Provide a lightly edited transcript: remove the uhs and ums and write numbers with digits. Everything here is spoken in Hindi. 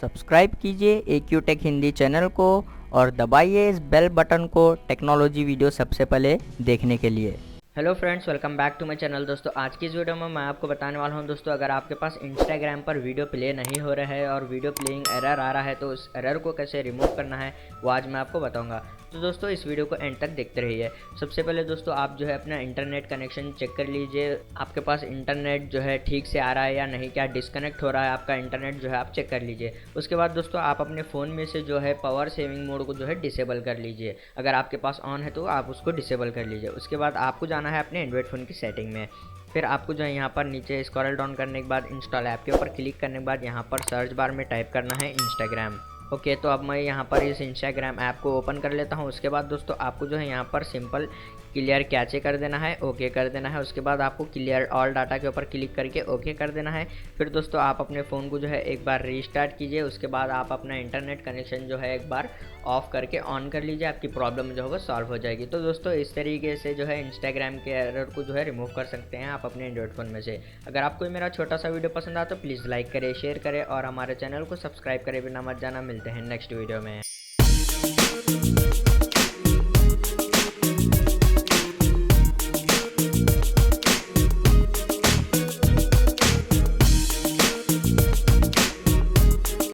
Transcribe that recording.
सब्सक्राइब कीजिए AQ टेक हिंदी चैनल को और दबाइए इस बेल बटन को टेक्नोलॉजी वीडियो सबसे पहले देखने के लिए। Hello friends, welcome back to my channel. दोस्तों आज की इस वीडियो में मैं आपको बताने वाला हूं दोस्तों, अगर आपके पास इंस्टाग्राम पर वीडियो प्ले नहीं हो रहा है और वीडियो प्लेइंग एरर आ रहा है तो उस एरर को कैसे रिमूव करना है वो आज मैं आपको बताऊंगा। तो दोस्तों इस वीडियो को एंड तक देखते रहिए। सबसे पहले दोस्तों आप जो है अपना इंटरनेट कनेक्शन चेक कर लीजिए, आपके पास इंटरनेट जो है ठीक से आ रहा है या नहीं, क्या डिस्कनेक्ट हो रहा है आपका इंटरनेट जो है आप चेक कर लीजिए। उसके बाद दोस्तों आप अपने फ़ोन में से जो है पावर सेविंग मोड को जो है डिसेबल कर लीजिए। अगर आपके पास ऑन है तो आप उसको डिसेबल कर लीजिए। उसके बाद आपको जाना है अपने एंड्रॉइड फ़ोन की सेटिंग में। फिर आपको जो है यहाँ पर नीचे स्क्रॉल डाउन करने के बाद इंस्टॉल ऐप के ऊपर क्लिक करने के बाद यहाँ पर सर्च बार में टाइप करना है इंस्टाग्राम। ओके, तो अब मैं यहाँ पर इस इंस्टाग्राम ऐप को ओपन कर लेता हूँ। उसके बाद दोस्तों आपको जो है यहाँ पर सिंपल क्लियर कैचे कर देना है, ओके कर देना है। उसके बाद आपको क्लियर ऑल डाटा के ऊपर क्लिक करके ओके कर देना है। फिर दोस्तों आप अपने फ़ोन को जो है एक बार रीस्टार्ट कीजिए। उसके बाद आप अपना इंटरनेट कनेक्शन जो है एक बार ऑफ करके ऑन कर लीजिए, आपकी प्रॉब्लम जो है वो सॉल्व हो जाएगी। तो दोस्तों इस तरीके से जो है इंस्टाग्राम के एरर को जो है रिमूव कर सकते हैं आप अपने एंड्रॉइड फ़ोन में से। अगर आपको मेरा छोटा सा वीडियो पसंद आया तो प्लीज़ लाइक करें, शेयर करें और हमारे चैनल को सब्सक्राइब करें बिना मत जाना। मिलते हैं नेक्स्ट वीडियो में।